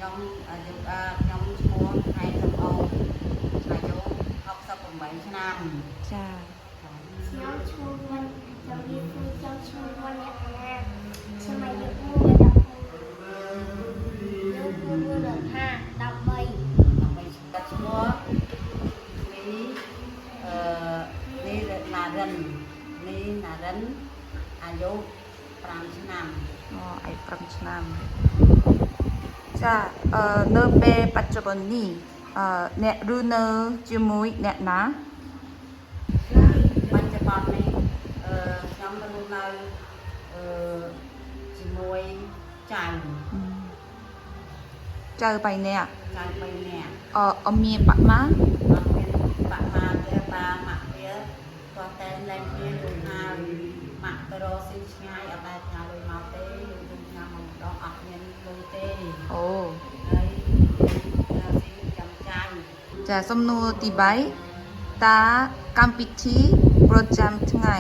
nhóm nhóm mua hai thằng ô là chú học sau cùng 7 năm จ้า Cháu chua văn, cháu đi vui cháu chua văn nhẹ nha. Sao mày được mua và đọc Nếu mua được ha, đọc bầy. đọc bài đặt mua ní là rần à dấu 5 năm อ๋อไอ้ปรัมชนามจ้าเนเปปัจจุบันนี้เนรูเนជាមួយអ្នកណា ปัจจุบันนี้nhóm lưu nơi chỉ môi chàng เจอไปเนี่ย chàng bay nè เอาเมียปะมา bạn viên bạn mà kia ba mặc kia có tên lên kia luôn hai mặc tơ xin ngay ở đây nhà luôn màu tê luôn nhà màu đó ập nhân luôn tê โอ้ đấy xin chăm trai จ้าសំណួរទី3តើកម្មវិធីប្រចាំថ្ងៃ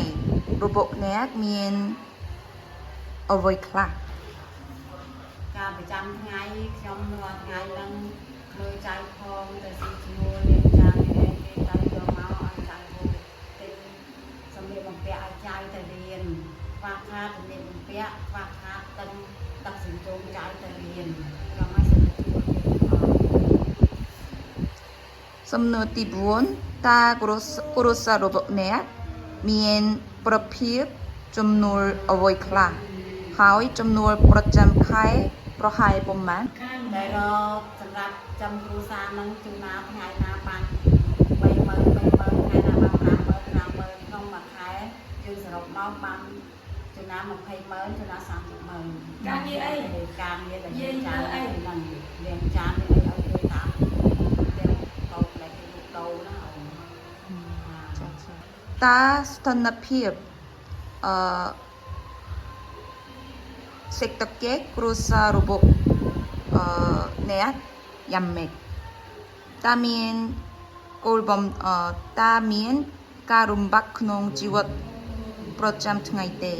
របស់អ្នកមានអ្វីខ្លះ การประจำไงยอมนวดไงลังมือใจพองแต่สิ่งที่มัวเรียนจางในใจยอมเมาอันใจโหเป็นสำเร็จบังเปียใจแต่เรียนวางคาสำเร็จบังเปียวางคาตั้งตัดสินจงใจแต่เรียนเราไม่สำเร็จตัวเอง សំណួរទី4តើគ្រួសាររបស់អ្នកមានប្រភេទចំណូលអ្វីខ្លះហើយចំណូលប្រចាំខែប្រហែលប៉ុន្មាន ได้รอสำหรับจำครูซานังจุนาไงนาปังใบเมินไงนาปังนาเมินkhông mà khaiจึงสรุปมอบปังจุนาmột hay mớiจุนา30 เมินการนี้là những chán lần liền chán thì ấy ở đây tạm đều câu lại cái lúc đầu đó តើស្ថានភាពសេដ្ឋកិច្ចគ្រួសាររបស់អ្នកយ៉ាងម៉េចតើមានគោលបំតើមានការរំបាក់ក្នុងជីវិតប្រចាំថ្ងៃទេ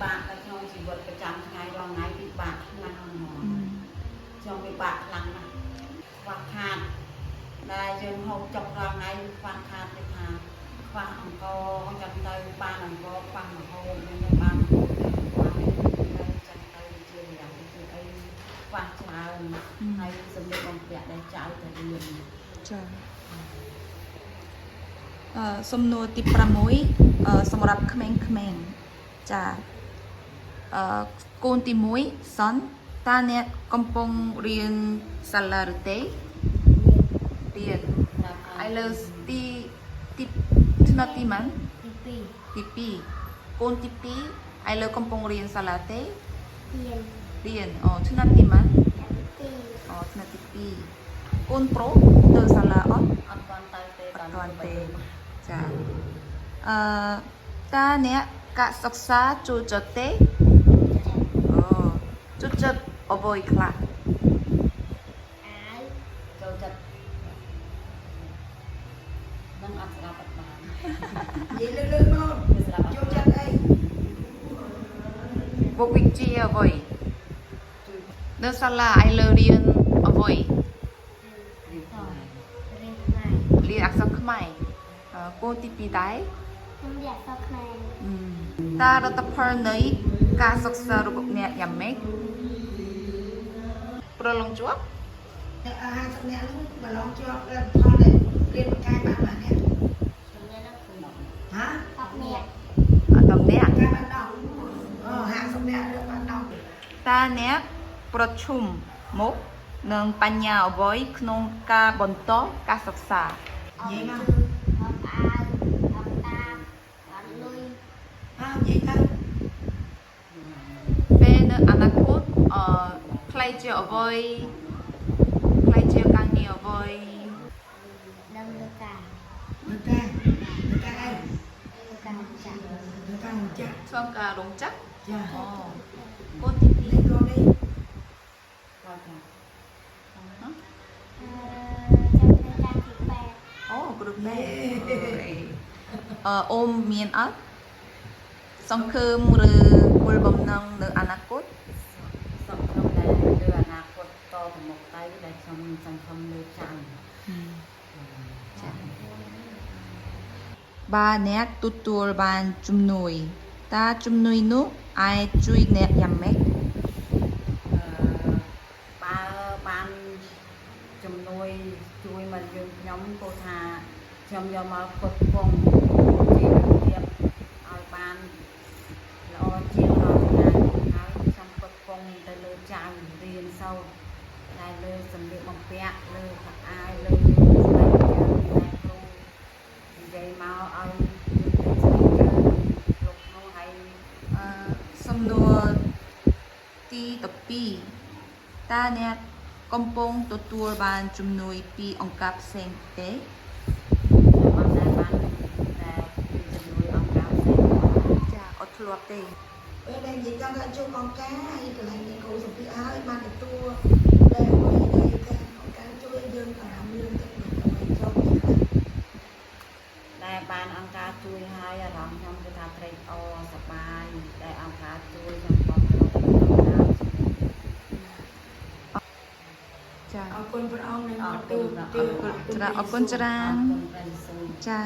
bạn ở trong chỉ vậtประจำngày vào ngày bị bạn lăng trong bị bạn lăng quạt hạt đây trường hộp chọc vào ngày quạt hạt thì thà quạt ông co chọc tay ba ông co quạt mà hô nên ba chọc tay chưa làm cái ấy quạt chào hay sớm được bằng vẹn để trái thời điểm ចាសំណួរទី6សម្រាប់ក្មេងៗចាកូនទី1សិនតើអ្នកកំពុងរៀនសាលាឬទេរៀនឥឡូវទីឆ្នាំទីម៉ាន Thì ទី2កូនទី2ឥឡូវកំពុងរៀនសាលាទេ tiền រៀនឆ្នាំទីម៉ាន thì ឆ្នាំទី2កូនប្រុសទៅសាលាអត់ an toàn tay tê អត់ទាន់ទេចាតើអ្នកកសិក្សាចូលចិត្តទេចូលចិត្តអ្វីខ្លះ áo châu chật nâng ăn sữa bật bàn vậy lưng luôn sữa bật vô chân đây បុកវិជ្ជាអ្វីនៅសាលាឥឡូវរៀនអ្វី riêng này រៀនអក្សរខ្មែរគោលទី2ដែរ không đẹp sao này តើរដ្ឋផលនៃការសិក្សារបស់អ្នកយ៉ាងម៉េចប្រឡងជាប់ hai thằng mẹ lúc mà lo cho con này lên một cái bạn bạn nè chúng ta nó cũng hả học nhẹ អត់តំអ្នក cái bạn đọc hai thằng mẹ được bạn đọc តើអ្នកប្រឈមមុខនឹងបញ្ហាអ្វីក្នុងការបន្តការសិក្សា học Vậy mà. chữ, học ai học tam học lui vậy thôi ពេលនៅអនាគតផ្លេចជាអ្វីផ្លេចជាការងារអ្វី đâm được cả được ca đây được cả chặt được ca một chặt ធ្វើការរងចាំ dạ គោលទី2 lên con đi coi kìa trong thời gian thì bè អូគ្រប់នេះអូនមានអត់សង្ឃឹមឬគោលបំណងនៅអនាគត xong không đấy មកទៅដែលខ្ញុំសង្ឃឹមលើច័ន្ទ ចាបើអ្នកទទួលបានជំនួយតើជំនួយនោះអាចជួយអ្នកយ៉ាងម៉េច បើបានជំនួយជួយមកយើងខ្ញុំពោលថាខ្ញុំយកមកផ្គត់ផ្គង់ជីវភាពឲ្យបានល្អជាងរាល់ថ្ងៃហើយខ្ញុំផ្គត់ផ្គង់ទៅលើចៅរៀនសូត្រតែលើសម្លៀកបំពាក់លើខោអាវលើស្បែកជើងតែគ្រូនិយាយមកឲ្យយើងទៅស្បែកជើងលោកនោះហើយ សំណួរទី12តើអ្នកកំពុងទទួលបានជំនួយពីអង្គការផ្សេងទេ បានតែពីជំនួយអង្គការផ្សេង ចាអត់ធ្លាប់ទេ ពេលដែលនិយាយចង់ថាជួបអង្គការហើយកន្លែងនេះគ្រូសុភីឲ្យបានទទួលដែលអ្វីដែលអង្គការជួយយើងអារម្មណ៍យើងទឹកមិនចង់ ដែលបានអង្គការជួយឲ្យអារម្មណ៍ខ្ញុំគឺថាត្រេកអរសប្បាយដែលអង្គការជួយខ្ញុំគ្រប់គ្រងអង្គការ ចា អរគុណព្រះអង្គនឹង អ អ រ រ គុ គុ ណ ណ អរគុណច្រើន អរគុណព្រះសូម ចា